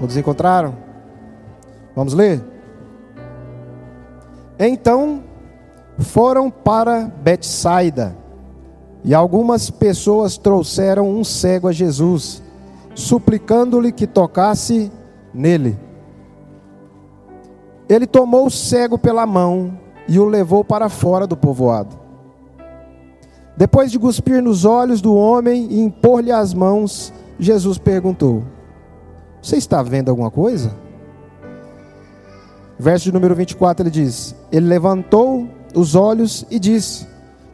Todos encontraram? Vamos ler? Então foram para Betsaida, e algumas pessoas trouxeram um cego a Jesus, suplicando-lhe que tocasse nele. Ele tomou o cego pela mão e o levou para fora do povoado. Depois de cuspir nos olhos do homem e impor-lhe as mãos, Jesus perguntou: você está vendo alguma coisa? Verso de número 24, ele diz: ele levantou os olhos e disse: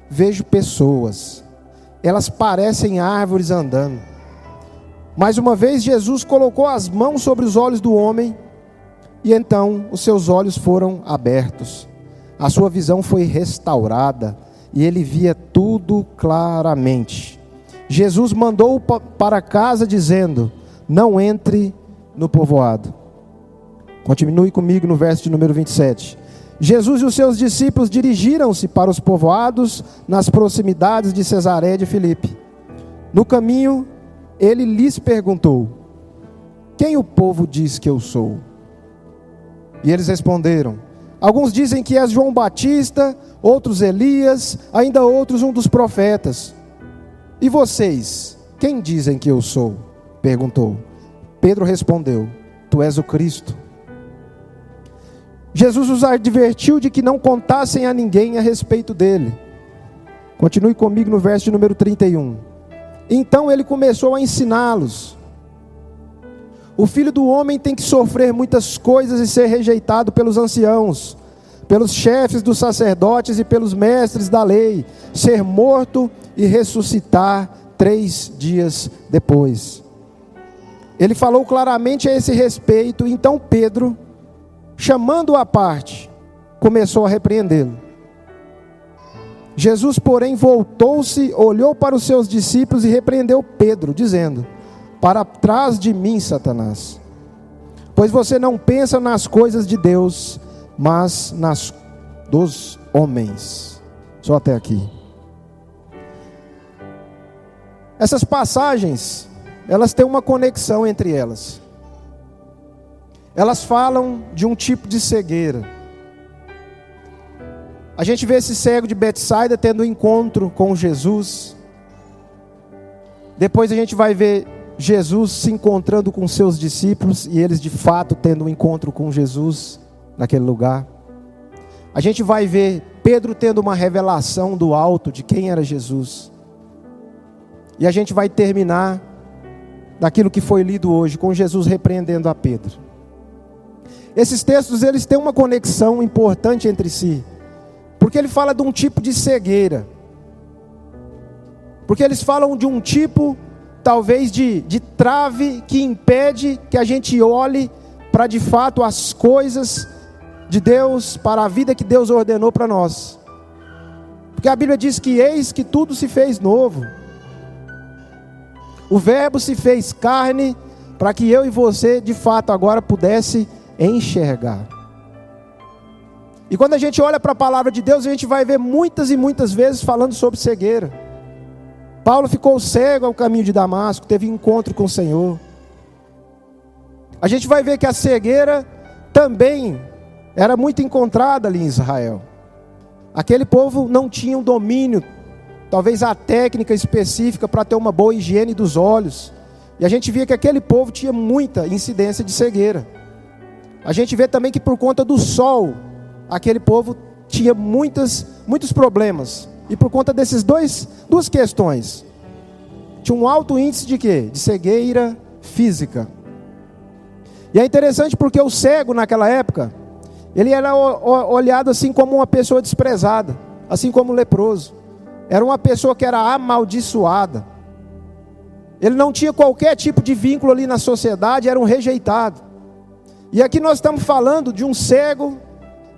vejo pessoas, elas parecem árvores andando. Mais uma vez Jesus colocou as mãos sobre os olhos do homem, e então os seus olhos foram abertos, a sua visão foi restaurada, e ele via tudo claramente. Jesus mandou para casa dizendo: não entre no povoado. Continue comigo no verso de número 27. Jesus e os seus discípulos dirigiram-se para os povoados nas proximidades de Cesareia de Filipe. No caminho, ele lhes perguntou: quem o povo diz que eu sou? E eles responderam: alguns dizem que és João Batista, outros Elias, ainda outros um dos profetas. E vocês, quem dizem que eu sou? Perguntou. Pedro respondeu: tu és o Cristo. Jesus os advertiu de que não contassem a ninguém a respeito dele. Continue comigo no verso de número 31. Então ele começou a ensiná-los: o Filho do Homem tem que sofrer muitas coisas e ser rejeitado pelos anciãos, pelos chefes dos sacerdotes e pelos mestres da lei, ser morto e ressuscitar 3 dias depois. Ele falou claramente a esse respeito. Então Pedro, chamando-o à parte, começou a repreendê-lo. Jesus, porém, voltou-se, olhou para os seus discípulos e repreendeu Pedro, dizendo: para trás de mim, Satanás, pois você não pensa nas coisas de Deus, mas nas dos homens. Só até aqui. Essas passagens, elas têm uma conexão entre elas. Elas falam de um tipo de cegueira. A gente vê esse cego de Betsaida tendo um encontro com Jesus. Depois a gente vai ver Jesus se encontrando com seus discípulos, e eles de fato tendo um encontro com Jesus naquele lugar. A gente vai ver Pedro tendo uma revelação do alto de quem era Jesus. E a gente vai terminar daquilo que foi lido hoje, com Jesus repreendendo a Pedro. Esses textos, eles têm uma conexão importante entre si, porque ele fala de um tipo de cegueira, porque eles falam de um tipo, talvez, de trave que impede que a gente olhe para de fato as coisas de Deus, para a vida que Deus ordenou para nós. Porque a Bíblia diz que eis que tudo se fez novo. O verbo se fez carne para que eu e você de fato agora pudesse enxergar. E quando a gente olha para a palavra de Deus, a gente vai ver muitas e muitas vezes falando sobre cegueira. Paulo ficou cego ao caminho de Damasco, teve encontro com o Senhor. A gente vai ver que a cegueira também era muito encontrada ali em Israel. Aquele povo não tinha um domínio, talvez a técnica específica para ter uma boa higiene dos olhos. E a gente via que aquele povo tinha muita incidência de cegueira. A gente vê também que por conta do sol, aquele povo tinha muitos problemas. E por conta desses duas questões, tinha um alto índice de quê? De cegueira física. E é interessante porque o cego naquela época, ele era olhado assim como uma pessoa desprezada, assim como o leproso. Era uma pessoa que era amaldiçoada. Ele não tinha qualquer tipo de vínculo ali na sociedade, era um rejeitado. E aqui nós estamos falando de um cego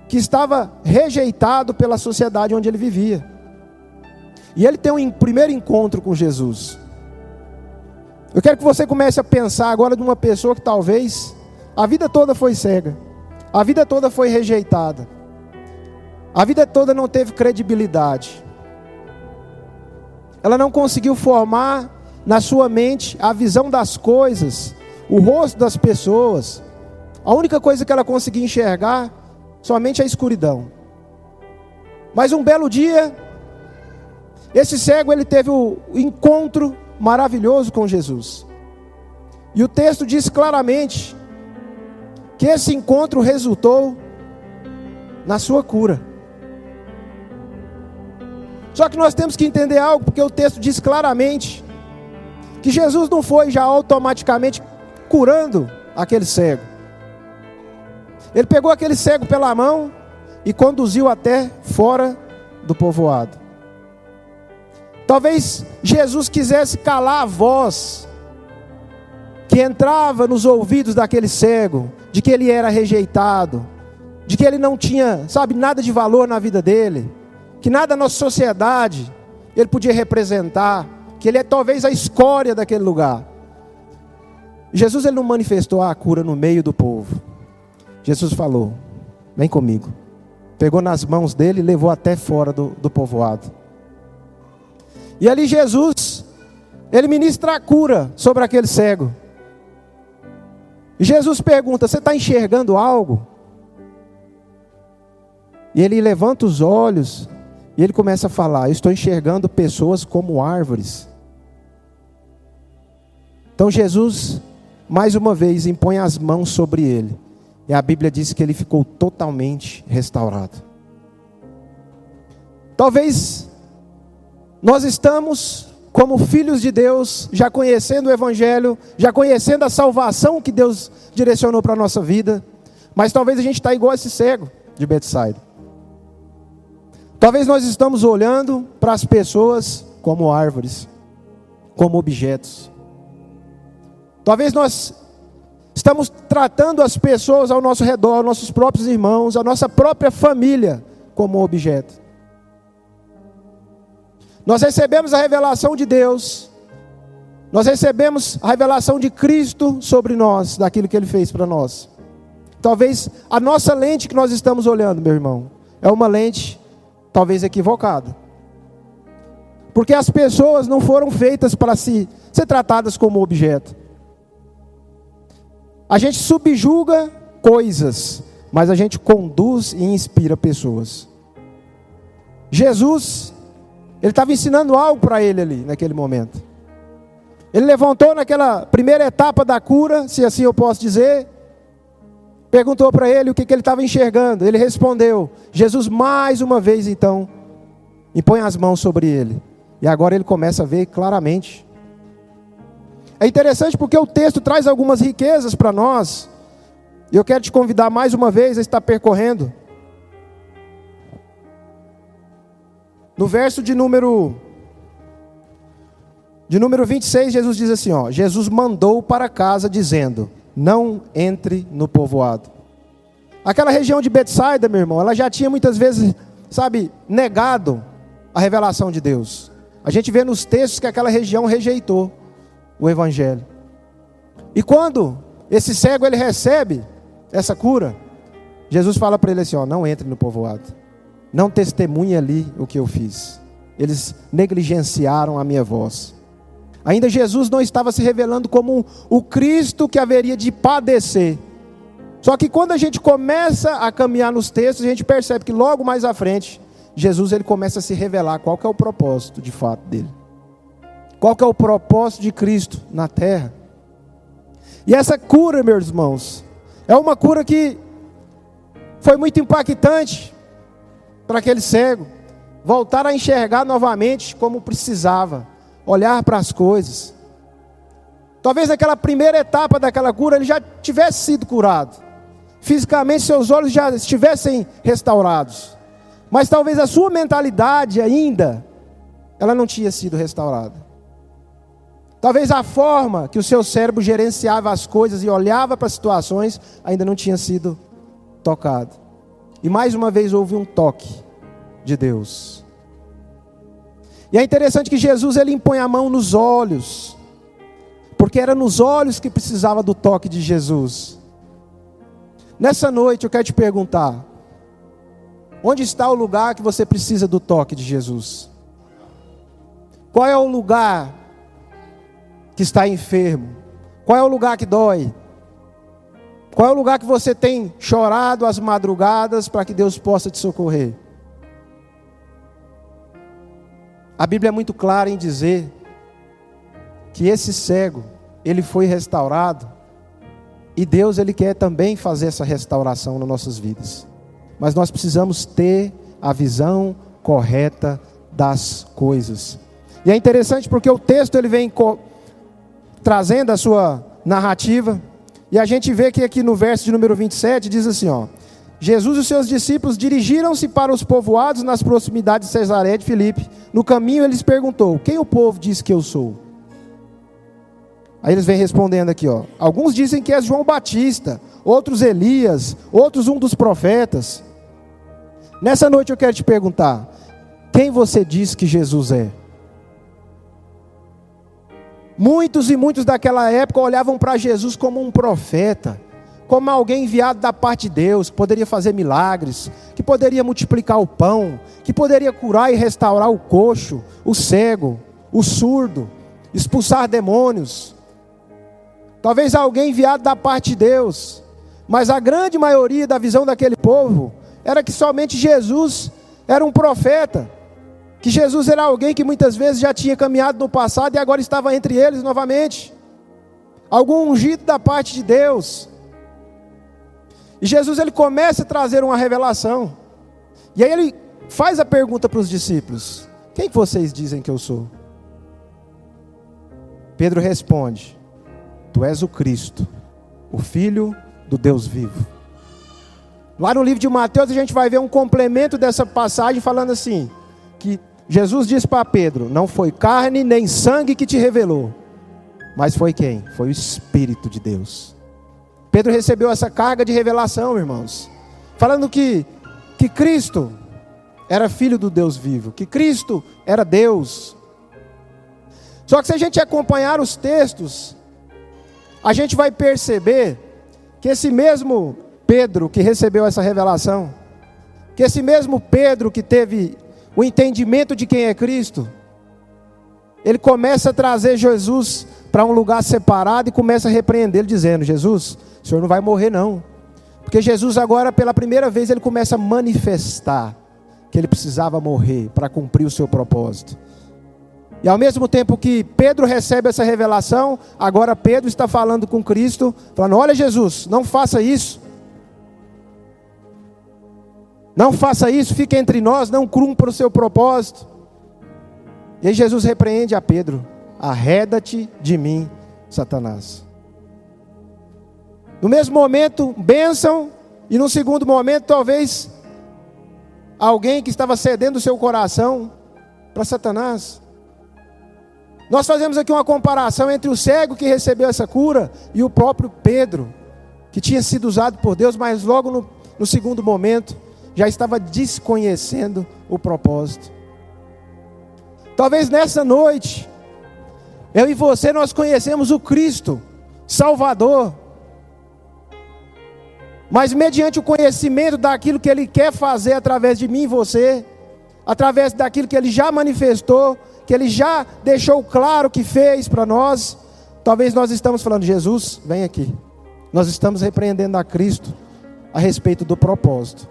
que estava rejeitado pela sociedade onde ele vivia. E ele tem um primeiro encontro com Jesus. Eu quero que você comece a pensar agora de uma pessoa que talvez a vida toda foi cega, a vida toda foi rejeitada, a vida toda não teve credibilidade. Ela não conseguiu formar na sua mente a visão das coisas, o rosto das pessoas. A única coisa que ela conseguia enxergar, somente a escuridão. Mas um belo dia, esse cego ele teve o encontro maravilhoso com Jesus. E o texto diz claramente que esse encontro resultou na sua cura. Só que nós temos que entender algo, porque o texto diz claramente que Jesus não foi já automaticamente curando aquele cego. Ele pegou aquele cego pela mão e conduziu até fora do povoado. Talvez Jesus quisesse calar a voz que entrava nos ouvidos daquele cego, de que ele era rejeitado, de que ele não tinha, nada de valor na vida dele, que nada na sociedade ele podia representar, que ele é talvez a escória daquele lugar. Jesus ele não manifestou a cura no meio do povo. Jesus falou: vem comigo. Pegou nas mãos dele e levou até fora do povoado. E ali Jesus, ele ministra a cura sobre aquele cego. E Jesus pergunta: você está enxergando algo? E ele levanta os olhos e ele começa a falar: eu estou enxergando pessoas como árvores. Então Jesus, mais uma vez, impõe as mãos sobre ele. E a Bíblia diz que ele ficou totalmente restaurado. Talvez nós estamos como filhos de Deus, já conhecendo o Evangelho, já conhecendo a salvação que Deus direcionou para a nossa vida, mas talvez a gente está igual esse cego de Betsaida. Talvez nós estamos olhando para as pessoas como árvores, como objetos. Talvez nós estamos tratando as pessoas ao nosso redor, nossos próprios irmãos, a nossa própria família como objeto. Nós recebemos a revelação de Deus, nós recebemos a revelação de Cristo sobre nós, daquilo que Ele fez para nós. Talvez a nossa lente que nós estamos olhando, meu irmão, é uma lente talvez equivocada. Porque as pessoas não foram feitas para ser tratadas como objeto. A gente subjuga coisas, mas a gente conduz e inspira pessoas. Jesus, ele estava ensinando algo para ele ali, naquele momento. Ele levantou naquela primeira etapa da cura, se assim eu posso dizer, perguntou para ele o que ele estava enxergando. Ele respondeu. Jesus mais uma vez então impõe as mãos sobre ele. E agora ele começa a ver claramente. É interessante porque o texto traz algumas riquezas para nós. E eu quero te convidar mais uma vez a estar percorrendo. No verso de número 26, Jesus diz assim, Jesus mandou para casa dizendo: não entre no povoado. Aquela região de Betsaida, meu irmão, ela já tinha muitas vezes, negado a revelação de Deus. A gente vê nos textos que aquela região rejeitou o Evangelho. E quando esse cego ele recebe essa cura, Jesus fala para ele assim, não entre no povoado. Não testemunhe ali o que eu fiz. Eles negligenciaram a minha voz. Ainda Jesus não estava se revelando como o Cristo que haveria de padecer. Só que quando a gente começa a caminhar nos textos, a gente percebe que logo mais à frente, Jesus ele começa a se revelar qual que é o propósito de fato dele. Qual que é o propósito de Cristo na terra. E essa cura, meus irmãos, é uma cura que foi muito impactante para aquele cego. Voltar a enxergar novamente como precisava. Olhar para as coisas. Talvez naquela primeira etapa daquela cura ele já tivesse sido curado. Fisicamente seus olhos já estivessem restaurados. Mas talvez a sua mentalidade ainda, ela não tinha sido restaurada. Talvez a forma que o seu cérebro gerenciava as coisas e olhava para as situações ainda não tinha sido tocado. E mais uma vez houve um toque de Deus. E é interessante que Jesus ele impõe a mão nos olhos, porque era nos olhos que precisava do toque de Jesus. Nessa noite eu quero te perguntar, onde está o lugar que você precisa do toque de Jesus? Qual é o lugar que está enfermo? Qual é o lugar que dói? Qual é o lugar que você tem chorado às madrugadas para que Deus possa te socorrer? A Bíblia é muito clara em dizer que esse cego, ele foi restaurado, e Deus, ele quer também fazer essa restauração nas nossas vidas. Mas nós precisamos ter a visão correta das coisas. E é interessante porque o texto, ele vem trazendo a sua narrativa, e a gente vê que aqui no verso de número 27, diz assim, ó: Jesus e os seus discípulos dirigiram-se para os povoados nas proximidades de Cesaré de Filipe. No caminho ele lhes perguntou: quem o povo diz que eu sou? Aí eles vêm respondendo aqui, ó: alguns dizem que és João Batista, outros Elias, outros um dos profetas. Nessa noite eu quero te perguntar: quem você diz que Jesus é? Muitos e muitos daquela época olhavam para Jesus como um profeta, como alguém enviado da parte de Deus, que poderia fazer milagres, que poderia multiplicar o pão, que poderia curar e restaurar o coxo, o cego, o surdo, expulsar demônios. Talvez alguém enviado da parte de Deus, mas a grande maioria da visão daquele povo era que somente Jesus era um profeta, que Jesus era alguém que muitas vezes já tinha caminhado no passado e agora estava entre eles novamente, algum ungido da parte de Deus. E Jesus, ele começa a trazer uma revelação, e aí ele faz a pergunta para os discípulos: quem vocês dizem que eu sou? Pedro responde: tu és o Cristo, o Filho do Deus vivo. Lá no livro de Mateus a gente vai ver um complemento dessa passagem falando assim, que Jesus diz para Pedro: não foi carne nem sangue que te revelou, mas foi quem? Foi o Espírito de Deus. Pedro recebeu essa carga de revelação, irmãos, falando que Cristo era Filho do Deus vivo, que Cristo era Deus. Só que se a gente acompanhar os textos, a gente vai perceber que esse mesmo Pedro que recebeu essa revelação, que esse mesmo Pedro que teve o entendimento de quem é Cristo, ele começa a trazer Jesus para um lugar separado e começa a repreender ele, dizendo: Jesus, o senhor não vai morrer não. Porque Jesus agora, pela primeira vez, ele começa a manifestar que ele precisava morrer para cumprir o seu propósito. E ao mesmo tempo que Pedro recebe essa revelação, agora Pedro está falando com Cristo, falando: olha Jesus, não faça isso. Não faça isso, fique entre nós, não cumpra o seu propósito. E aí Jesus repreende a Pedro: arreda-te de mim, Satanás. No mesmo momento, bênção, e no segundo momento, talvez, alguém que estava cedendo o seu coração para Satanás. Nós fazemos aqui uma comparação entre o cego que recebeu essa cura e o próprio Pedro, que tinha sido usado por Deus, mas logo no segundo momento, já estava desconhecendo o propósito. Talvez nessa noite, eu e você, nós conhecemos o Cristo, Salvador, mas mediante o conhecimento daquilo que Ele quer fazer através de mim e você, através daquilo que Ele já manifestou, que Ele já deixou claro que fez para nós, talvez nós estamos falando: Jesus, vem aqui. Nós estamos repreendendo a Cristo a respeito do propósito.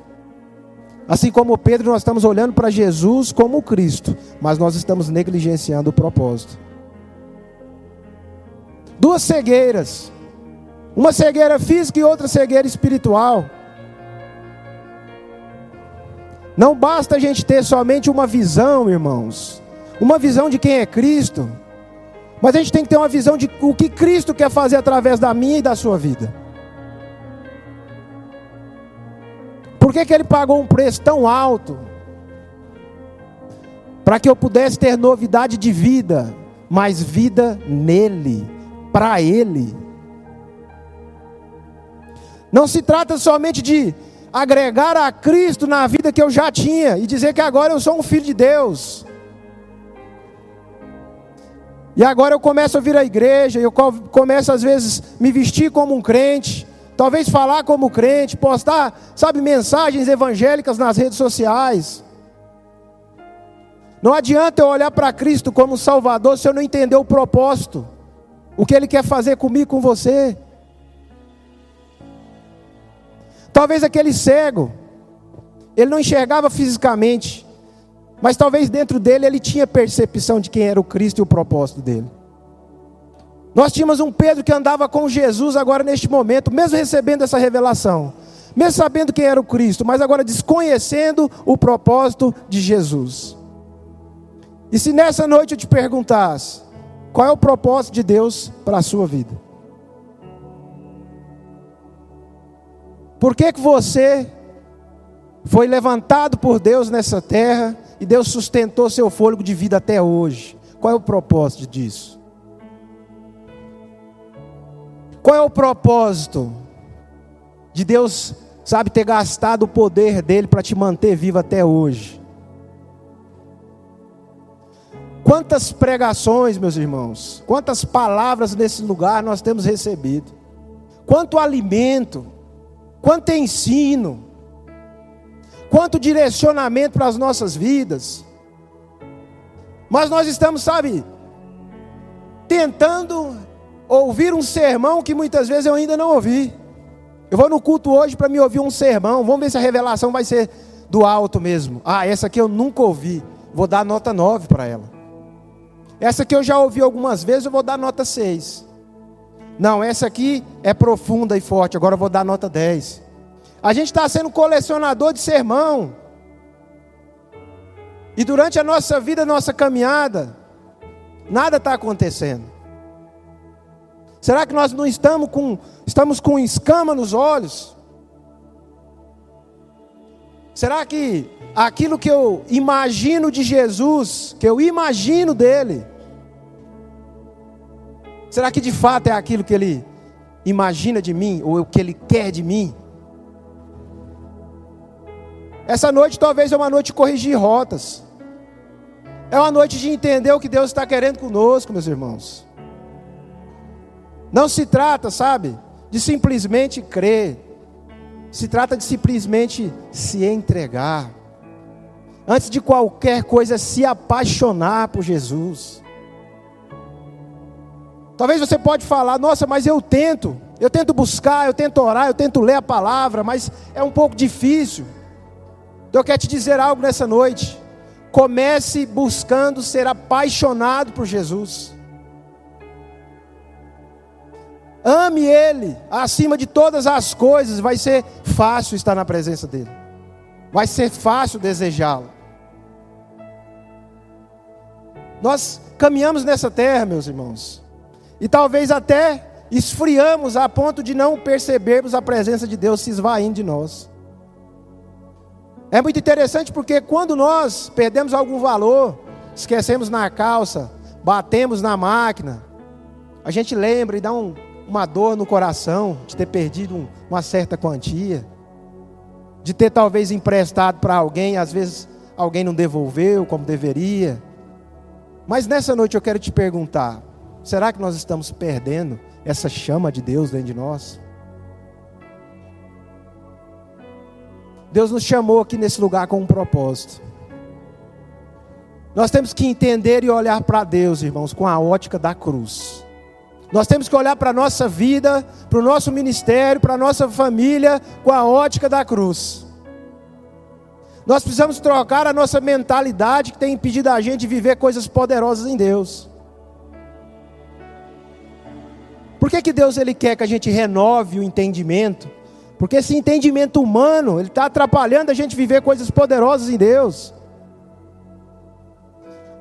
Assim como Pedro, nós estamos olhando para Jesus como Cristo, mas nós estamos negligenciando o propósito. Duas cegueiras, uma cegueira física e outra cegueira espiritual. Não basta a gente ter somente uma visão, irmãos, uma visão de quem é Cristo, mas a gente tem que ter uma visão de o que Cristo quer fazer através da minha e da sua vida. Por que Ele pagou um preço tão alto? Para que eu pudesse ter novidade de vida, mas vida nele, para Ele. Não se trata somente de agregar a Cristo na vida que eu já tinha e dizer que agora eu sou um filho de Deus. E agora eu começo a vir à igreja, eu começo às vezes me vestir como um crente, talvez falar como crente, postar, mensagens evangélicas nas redes sociais. Não adianta eu olhar para Cristo como Salvador se eu não entender o propósito. o que Ele quer fazer comigo e com você. Talvez aquele cego, ele não enxergava fisicamente, mas talvez dentro dele ele tinha percepção de quem era o Cristo e o propósito dele. Nós tínhamos um Pedro que andava com Jesus agora neste momento, mesmo recebendo essa revelação, mesmo sabendo quem era o Cristo, mas agora desconhecendo o propósito de Jesus. E se nessa noite eu te perguntasse, qual é o propósito de Deus para a sua vida? Por que você foi levantado por Deus nessa terra e Deus sustentou seu fôlego de vida até hoje? Qual é o propósito disso? Qual é o propósito de Deus, sabe, ter gastado o poder dele para te manter vivo até hoje? Quantas pregações, meus irmãos, quantas palavras nesse lugar nós temos recebido, quanto alimento, quanto ensino, quanto direcionamento para as nossas vidas, mas nós estamos, sabe, tentando ouvir um sermão que muitas vezes eu ainda não ouvi. Eu vou no culto hoje para me ouvir um sermão, vamos ver se a revelação vai ser do alto mesmo. Essa aqui eu nunca ouvi, vou dar nota 9 para ela. Essa aqui eu já ouvi algumas vezes, eu vou dar nota 6. Não, essa aqui é profunda e forte, agora eu vou dar nota 10. A gente está sendo colecionador de sermão. E durante a nossa vida, a nossa caminhada, nada está acontecendo. Será que nós não estamos com escama nos olhos? Será que aquilo que eu imagino de Jesus, que eu imagino dele, será que de fato é aquilo que ele imagina de mim, ou o que ele quer de mim? Essa noite talvez é uma noite de corrigir rotas. É uma noite de entender o que Deus está querendo conosco, meus irmãos. Não se trata, sabe, de simplesmente crer. Se trata de simplesmente se entregar. Antes de qualquer coisa, se apaixonar por Jesus. Talvez você pode falar, nossa, mas eu tento buscar, eu tento orar, eu tento ler a palavra, mas é um pouco difícil. Então eu quero te dizer algo nessa noite. Comece buscando ser apaixonado por Jesus. Ame Ele acima de todas as coisas. Vai ser fácil estar na presença dEle. Vai ser fácil desejá-lo. Nós caminhamos nessa terra, meus irmãos, e talvez até esfriamos a ponto de não percebermos a presença de Deus se esvaindo de nós. É muito interessante porque quando nós perdemos algum valor, esquecemos na calça, batemos na máquina, a gente lembra e dá uma dor no coração de ter perdido uma certa quantia, de ter talvez emprestado para alguém, às vezes alguém não devolveu como deveria. Mas nessa noite eu quero te perguntar, será que nós estamos perdendo essa chama de Deus dentro de nós? Deus nos chamou aqui nesse lugar com um propósito. Nós temos que entender e olhar para Deus, irmãos, com a ótica da cruz. Nós temos que olhar para a nossa vida, para o nosso ministério, para a nossa família, com a ótica da cruz. Nós precisamos trocar a nossa mentalidade que tem impedido a gente de viver coisas poderosas em Deus. Por que Deus ele quer que a gente renove o entendimento? Porque esse entendimento humano, ele está atrapalhando a gente viver coisas poderosas em Deus.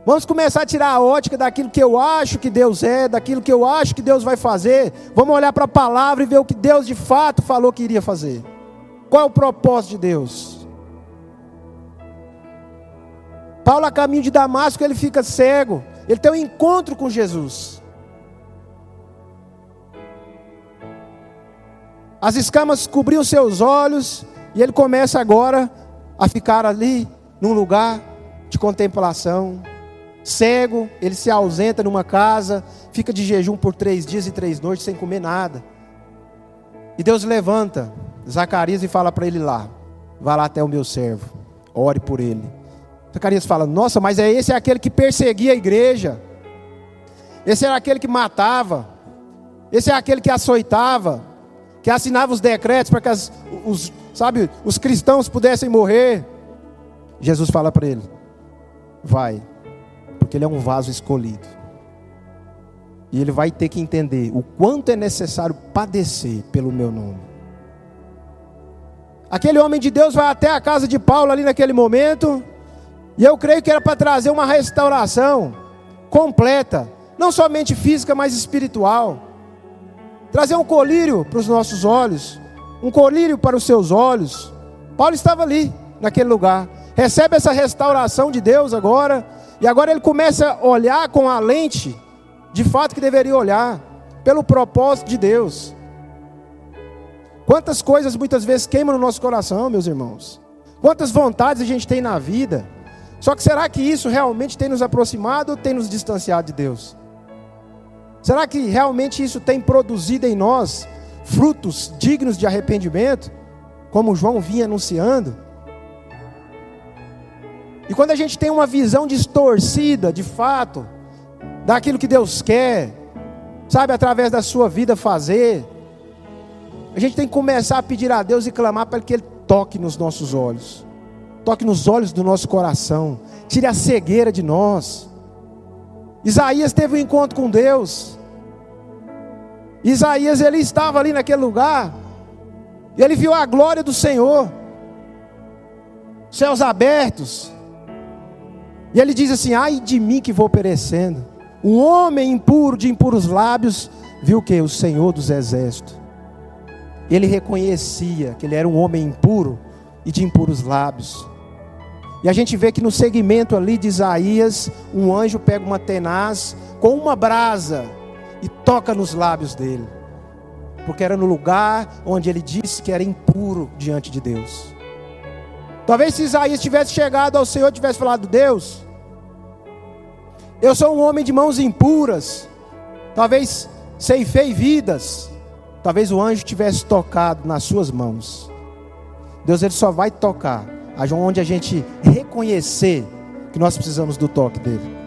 Vamos começar a tirar a ótica daquilo que eu acho que Deus é, daquilo que eu acho que Deus vai fazer. Vamos olhar para a palavra e ver o que Deus de fato falou que iria fazer. Qual é o propósito de Deus? Paulo, a caminho de Damasco, ele fica cego. Ele tem um encontro com Jesus. As escamas cobriam seus olhos e ele começa agora a ficar ali num lugar de contemplação. Cego, ele se ausenta numa casa, fica de jejum por 3 dias e 3 noites sem comer nada. E Deus levanta Zacarias e fala para ele lá, vá lá até o meu servo, ore por ele. Zacarias fala, nossa, mas esse é aquele que perseguia a igreja. Esse era aquele que matava. Esse é aquele que açoitava, que assinava os decretos para que os cristãos pudessem morrer. Jesus fala para ele: vai, porque ele é um vaso escolhido. E ele vai ter que entender o quanto é necessário padecer pelo meu nome. Aquele homem de Deus vai até a casa de Paulo ali naquele momento, e eu creio que era para trazer uma restauração completa, não somente física, mas espiritual. Trazer um colírio para os nossos olhos, um colírio para os seus olhos. Paulo estava ali, naquele lugar, recebe essa restauração de Deus agora, e agora ele começa a olhar com a lente, de fato que deveria olhar, pelo propósito de Deus. Quantas coisas muitas vezes queimam no nosso coração, meus irmãos. Quantas vontades a gente tem na vida. Só que será que isso realmente tem nos aproximado ou tem nos distanciado de Deus? Será que realmente isso tem produzido em nós frutos dignos de arrependimento, como João vinha anunciando? E quando a gente tem uma visão distorcida, de fato, daquilo que Deus quer, sabe, através da sua vida fazer, a gente tem que começar a pedir a Deus e clamar para que Ele toque nos nossos olhos, toque nos olhos do nosso coração, tire a cegueira de nós. Isaías teve um encontro com Deus. Isaías, ele estava ali naquele lugar, e ele viu a glória do Senhor, céus abertos, e ele diz assim: ai de mim que vou perecendo. Um homem impuro, de impuros lábios, viu o que? O Senhor dos exércitos. Ele reconhecia que ele era um homem impuro e de impuros lábios. E a gente vê que no segmento ali de Isaías, um anjo pega uma tenaz com uma brasa e toca nos lábios dele, porque era no lugar onde ele disse que era impuro diante de Deus. Talvez se Isaías tivesse chegado ao Senhor e tivesse falado: Deus, eu sou um homem de mãos impuras, talvez ceifei vidas, talvez o anjo tivesse tocado nas suas mãos. Deus, ele só vai tocar onde a gente reconhecer que nós precisamos do toque dele.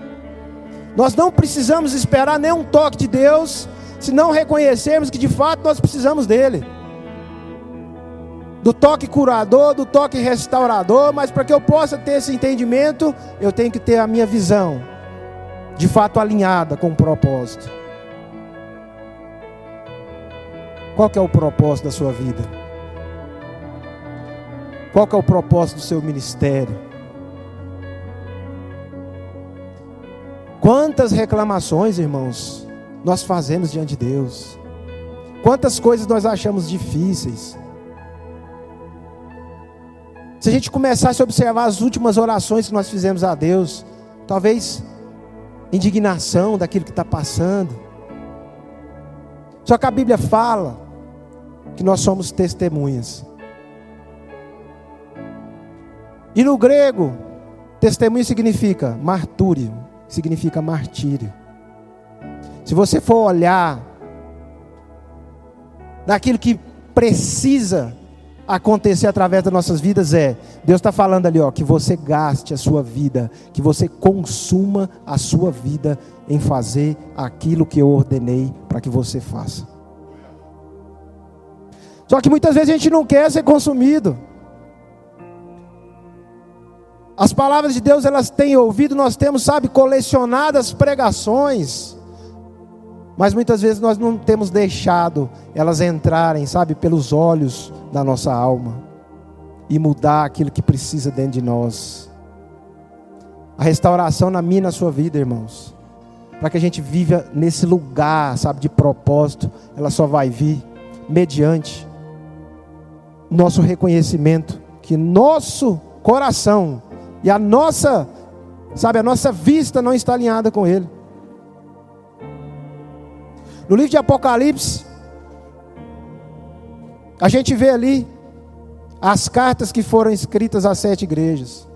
Nós não precisamos esperar nenhum toque de Deus, se não reconhecermos que de fato nós precisamos dele, do toque curador, do toque restaurador. Mas para que eu possa ter esse entendimento, eu tenho que ter a minha visão de fato alinhada com o propósito. Qual que é o propósito da sua vida? Qual que é o propósito do seu ministério? Quantas reclamações, irmãos, nós fazemos diante de Deus? Quantas coisas nós achamos difíceis? Se a gente começasse a observar as últimas orações que nós fizemos a Deus, talvez indignação daquilo que está passando. Só que a Bíblia fala que nós somos testemunhas. E no grego, testemunho significa martúrio, significa martírio. Se você for olhar naquilo que precisa acontecer através das nossas vidas, Deus está falando ali, que você gaste a sua vida, que você consuma a sua vida em fazer aquilo que eu ordenei para que você faça. Só que muitas vezes a gente não quer ser consumido. As palavras de Deus, elas têm ouvido, nós temos, colecionadas pregações, mas muitas vezes nós não temos deixado elas entrarem, pelos olhos da nossa alma e mudar aquilo que precisa dentro de nós. A restauração na minha e na sua vida, irmãos, para que a gente viva nesse lugar, de propósito, ela só vai vir mediante nosso reconhecimento que nosso coração e a nossa vista não está alinhada com Ele. No livro de Apocalipse, a gente vê ali as cartas que foram escritas às 7 igrejas.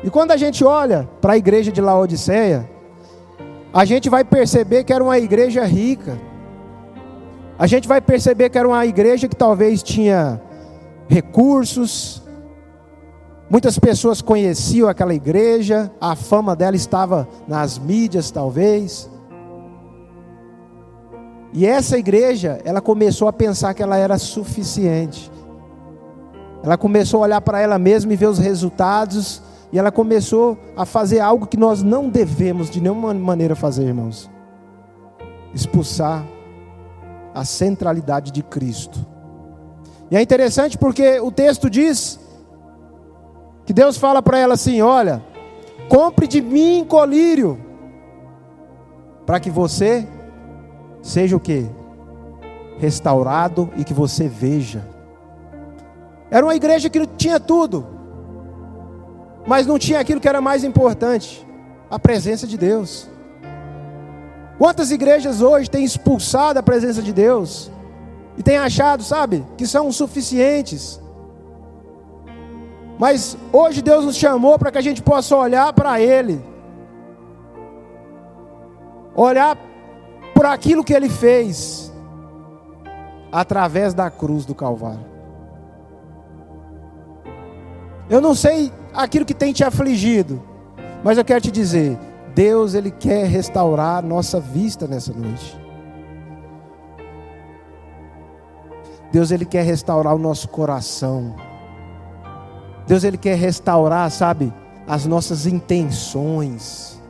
E quando a gente olha para a igreja de Laodiceia, a gente vai perceber que era uma igreja rica. A gente vai perceber que era uma igreja que talvez tinha recursos. Muitas pessoas conheciam aquela igreja, a fama dela estava nas mídias talvez. E essa igreja, ela começou a pensar que ela era suficiente. Ela começou a olhar para ela mesma e ver os resultados. E ela começou a fazer algo que nós não devemos de nenhuma maneira fazer, irmãos. Expulsar a centralidade de Cristo. E é interessante porque o texto diz que Deus fala para ela assim: olha, compre de mim colírio, para que você seja o quê? Restaurado e que você veja. Era uma igreja que tinha tudo, mas não tinha aquilo que era mais importante: a presença de Deus. Quantas igrejas hoje têm expulsado a presença de Deus e têm achado, sabe, que são suficientes? Mas hoje Deus nos chamou para que a gente possa olhar para Ele, olhar por aquilo que Ele fez através da cruz do Calvário. Eu não sei aquilo que tem te afligido, mas eu quero te dizer: Deus, Ele quer restaurar a nossa vista nessa noite. Deus, Ele quer restaurar o nosso coração. Deus, Ele quer restaurar, sabe, as nossas intenções.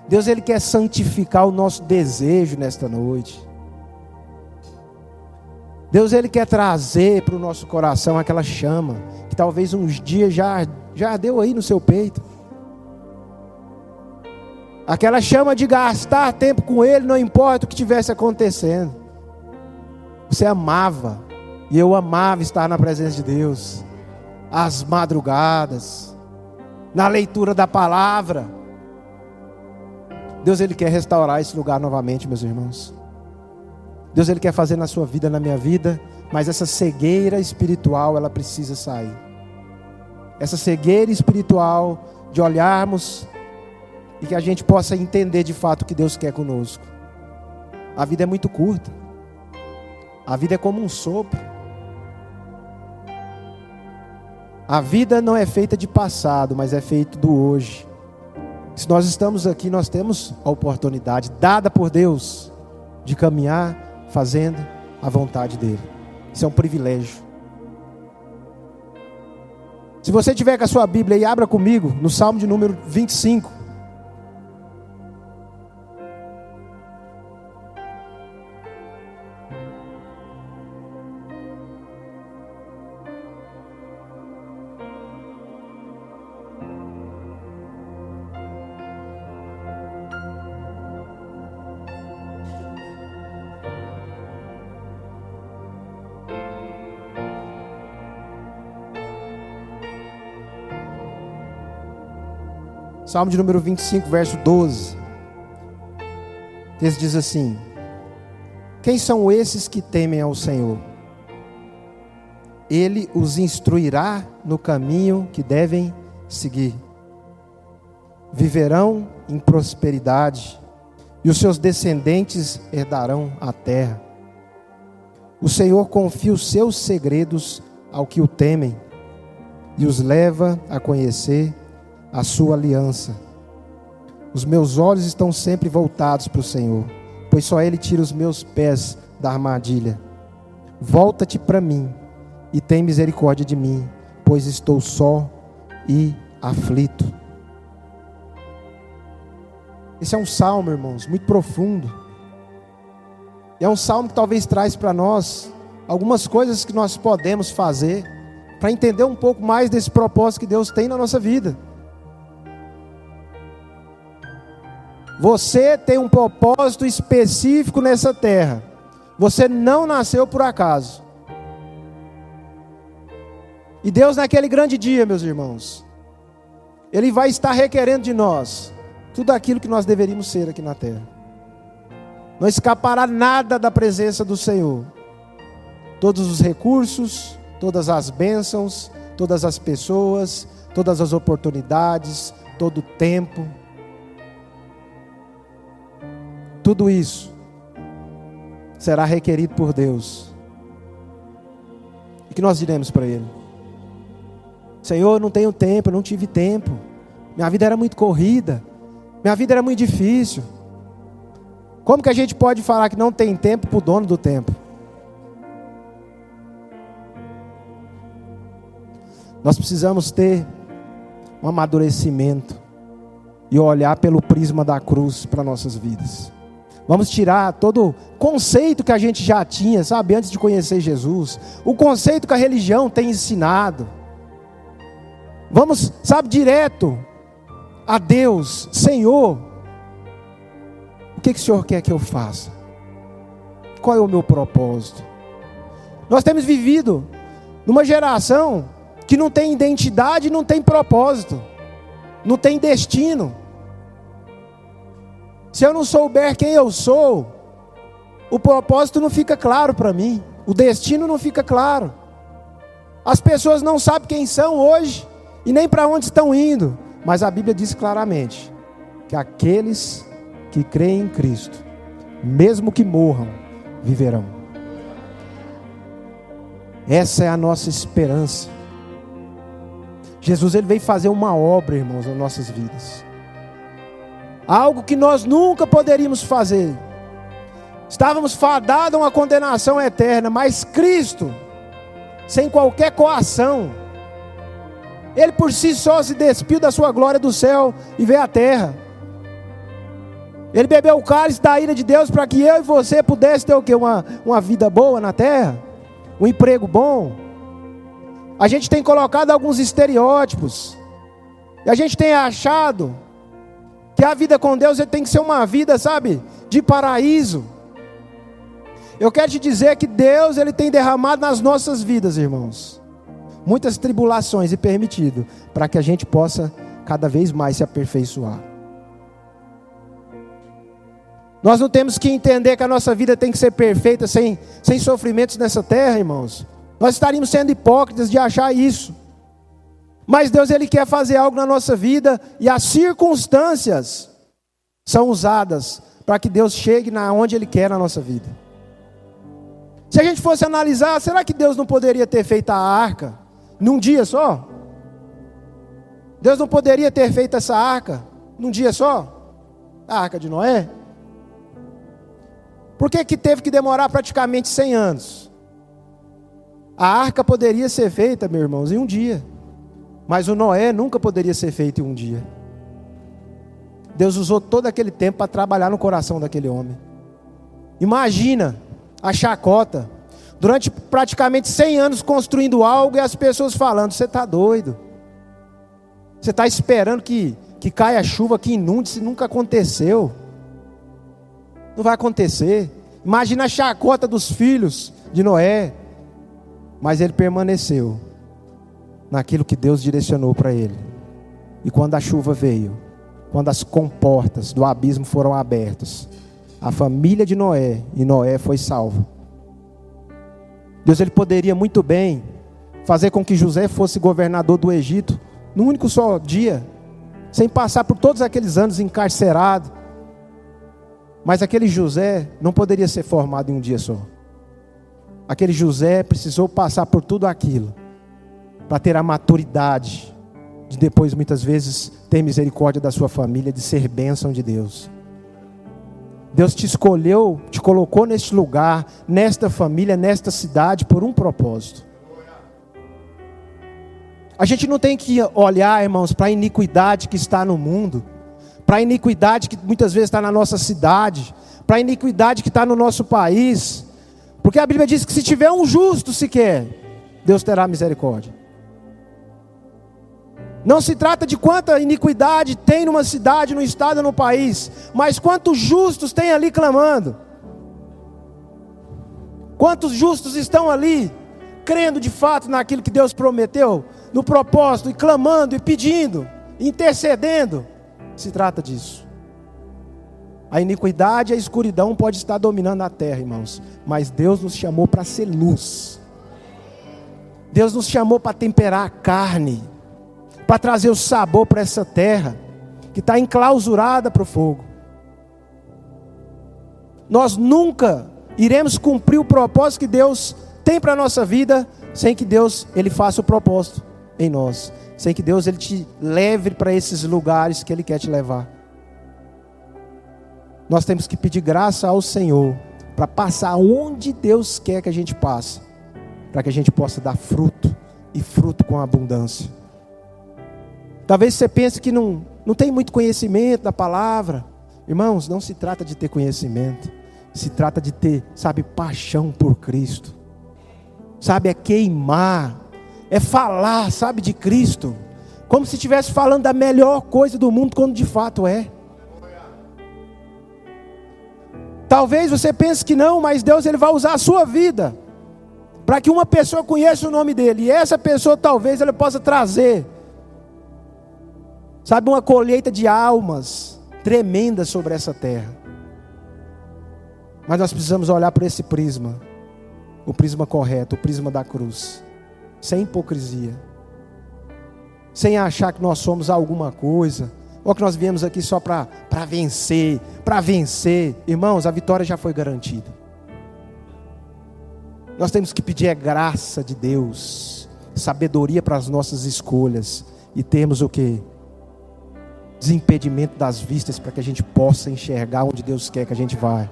Deus, Ele quer santificar o nosso desejo nesta noite. Deus, Ele quer trazer para o nosso coração aquela chama que talvez uns dias já ardeu aí no seu peito. Aquela chama de gastar tempo com Ele, não importa o que estivesse acontecendo. Você amava, e eu amava estar na presença de Deus, às madrugadas, na leitura da palavra. Deus, Ele quer restaurar esse lugar novamente, meus irmãos. Deus, Ele quer fazer na sua vida, na minha vida, mas essa cegueira espiritual, ela precisa sair. Essa cegueira espiritual de olharmos e que a gente possa entender de fato o que Deus quer conosco. A vida é muito curta. A vida é como um sopro. A vida não é feita de passado, mas é feita do hoje. Se nós estamos aqui, nós temos a oportunidade dada por Deus de caminhar fazendo a vontade dEle. Isso é um privilégio. Se você tiver com a sua Bíblia aí, abra comigo no Salmo de número 25. Salmo de número 25, verso 12. O texto diz assim: quem são esses que temem ao Senhor? Ele os instruirá no caminho que devem seguir. Viverão em prosperidade, e os seus descendentes herdarão a terra. O Senhor confia os seus segredos ao que o temem, e os leva a conhecer a sua aliança. Os meus olhos estão sempre voltados para o Senhor, pois só Ele tira os meus pés da armadilha. Volta-te para mim e tem misericórdia de mim, pois estou só e aflito. Esse é um salmo, irmãos, muito profundo. E é um salmo que talvez traz para nós algumas coisas que nós podemos fazer para entender um pouco mais desse propósito que Deus tem na nossa vida. Você tem um propósito específico nessa terra. Você não nasceu por acaso. E Deus, naquele grande dia, meus irmãos, Ele vai estar requerendo de nós tudo aquilo que nós deveríamos ser aqui na terra. Não escapará nada da presença do Senhor. Todos os recursos, todas as bênçãos, todas as pessoas, todas as oportunidades, todo o tempo. Tudo isso será requerido por Deus. E que nós diremos para Ele? Senhor, eu não tenho tempo, eu não tive tempo. Minha vida era muito corrida. Minha vida era muito difícil. Como que a gente pode falar que não tem tempo para o dono do tempo? Nós precisamos ter um amadurecimento e olhar pelo prisma da cruz para nossas vidas. Vamos tirar todo o conceito que a gente já tinha, sabe, antes de conhecer Jesus, o conceito que a religião tem ensinado. Vamos, sabe, direto a Deus. Senhor, o que o Senhor quer que eu faça? Qual é o meu propósito? Nós temos vivido numa geração que não tem identidade, não tem propósito, não tem destino. Se eu não souber quem eu sou, o propósito não fica claro para mim, o destino não fica claro. As pessoas não sabem quem são hoje e nem para onde estão indo, mas a Bíblia diz claramente que aqueles que creem em Cristo, mesmo que morram, viverão. Essa é a nossa esperança. Jesus, ele veio fazer uma obra, irmãos, nas nossas vidas. Algo que nós nunca poderíamos fazer. Estávamos fadados a uma condenação eterna, mas Cristo, sem qualquer coação, Ele por si só se despiu da sua glória do céu e veio à terra. Ele bebeu o cálice da ira de Deus para que eu e você pudesse ter o quê? Uma vida boa na terra, um emprego bom. A gente tem colocado alguns estereótipos, e a gente tem achado que a vida com Deus tem que ser uma vida, sabe, de paraíso. Eu quero te dizer que Deus, Ele tem derramado nas nossas vidas, irmãos, muitas tribulações e permitido, para que a gente possa cada vez mais se aperfeiçoar. Nós não temos que entender que a nossa vida tem que ser perfeita, sem sofrimentos nessa terra, irmãos. Nós estaríamos sendo hipócritas de achar isso. Mas Deus, Ele quer fazer algo na nossa vida, e as circunstâncias são usadas para que Deus chegue onde Ele quer na nossa vida. Se a gente fosse analisar, será que Deus não poderia ter feito a arca num dia só? Deus não poderia ter feito essa arca num dia só? A arca de Noé? Por que teve que demorar praticamente 100 anos? A arca poderia ser feita, meus irmãos, em um dia. Mas o Noé nunca poderia ser feito em um dia. Deus usou todo aquele tempo para trabalhar no coração daquele homem. Imagina a chacota, durante praticamente 100 anos construindo algo, e as pessoas falando: você está doido? Você está esperando que caia chuva, que inunde, se nunca aconteceu. Não vai acontecer. Imagina a chacota dos filhos de Noé. Mas ele permaneceu naquilo que Deus direcionou para ele. E quando a chuva veio, quando as comportas do abismo foram abertas, a família de Noé e Noé foi salvo. Deus, Ele poderia muito bem fazer com que José fosse governador do Egito num único só dia, sem passar por todos aqueles anos encarcerado. Mas aquele José não poderia ser formado em um dia só. Aquele José precisou passar por tudo aquilo para ter a maturidade de depois, muitas vezes, ter misericórdia da sua família, de ser bênção de Deus. Deus te escolheu, te colocou neste lugar, nesta família, nesta cidade, por um propósito. A gente não tem que olhar, irmãos, para a iniquidade que está no mundo, para a iniquidade que muitas vezes está na nossa cidade, para a iniquidade que está no nosso país, porque a Bíblia diz que se tiver um justo sequer, Deus terá misericórdia. Não se trata de quanta iniquidade tem numa cidade, no estado, no país, mas quantos justos tem ali clamando. Quantos justos estão ali, crendo de fato naquilo que Deus prometeu, no propósito, e clamando, e pedindo, e intercedendo. Se trata disso. A iniquidade e a escuridão pode estar dominando a terra, irmãos, mas Deus nos chamou para ser luz. Deus nos chamou para temperar a carne, para trazer o sabor para essa terra que está enclausurada para o fogo. Nós nunca iremos cumprir o propósito que Deus tem para a nossa vida sem que Deus, Ele faça o propósito em nós, sem que Deus, Ele te leve para esses lugares que Ele quer te levar. nós temos que pedir graça ao Senhor para passar onde Deus quer que a gente passe, para que a gente possa dar fruto, e fruto com abundância. Talvez você pense que não tem muito conhecimento da palavra. Irmãos, não se trata de ter conhecimento, se trata de ter, paixão por Cristo. É queimar, é falar, de Cristo, como se estivesse falando da melhor coisa do mundo, quando de fato é. Talvez você pense que não, mas Deus ele vai usar a sua vida para que uma pessoa conheça o nome dele, e essa pessoa talvez ela possa trazer, uma colheita de almas tremenda sobre essa terra. Mas nós precisamos olhar para esse prisma, o prisma correto, o prisma da cruz, sem hipocrisia, sem achar que nós somos alguma coisa, ou que nós viemos aqui só para vencer, irmãos, a vitória já foi garantida. Nós temos que pedir a graça de Deus, sabedoria para as nossas escolhas, e termos o quê? Desimpedimento das vistas, para que a gente possa enxergar onde Deus quer que a gente vá.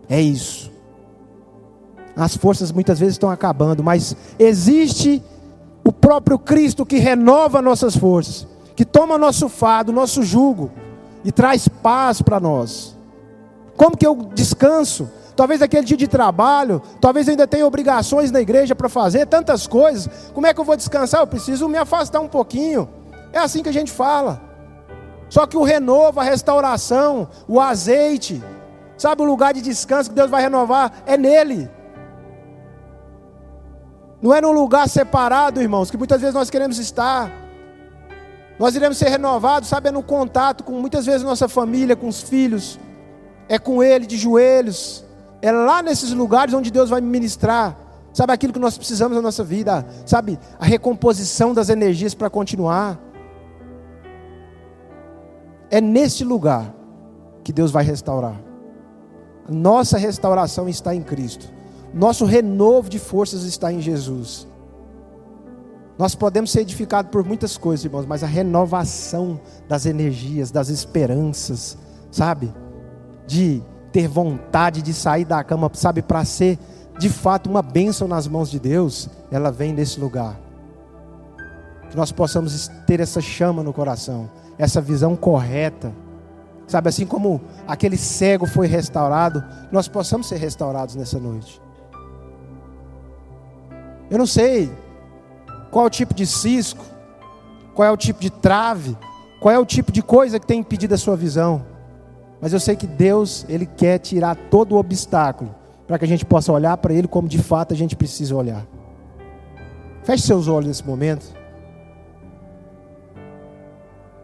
É isso. As forças muitas vezes estão acabando, mas existe o próprio Cristo que renova nossas forças, que toma nosso fardo, nosso jugo, e traz paz para nós. Como que eu descanso? Talvez aquele dia de trabalho, talvez eu ainda tenha obrigações na igreja para fazer, tantas coisas. Como é que eu vou descansar? Eu preciso me afastar um pouquinho. É assim que a gente fala. Só que o renovo, a restauração, o azeite, o lugar de descanso que Deus vai renovar, é nele. Não é num lugar separado, irmãos, que muitas vezes nós queremos estar. Nós iremos ser renovados, é no contato com muitas vezes nossa família, com os filhos. É com Ele de joelhos. É lá nesses lugares onde Deus vai ministrar, aquilo que nós precisamos na nossa vida, a recomposição das energias para continuar. É nesse lugar que Deus vai restaurar. A nossa restauração está em Cristo. Nosso renovo de forças está em Jesus. Nós podemos ser edificados por muitas coisas, irmãos, mas a renovação das energias, das esperanças, de ter vontade de sair da cama, para ser de fato uma bênção nas mãos de Deus, ela vem desse lugar. Que nós possamos ter essa chama no coração, essa visão correta, assim como aquele cego foi restaurado, nós possamos ser restaurados nessa noite. Eu não sei qual é o tipo de cisco, qual é o tipo de trave, qual é o tipo de coisa que tem impedido a sua visão, mas eu sei que Deus, Ele quer tirar todo o obstáculo, para que a gente possa olhar para Ele como de fato a gente precisa olhar. Feche seus olhos nesse momento.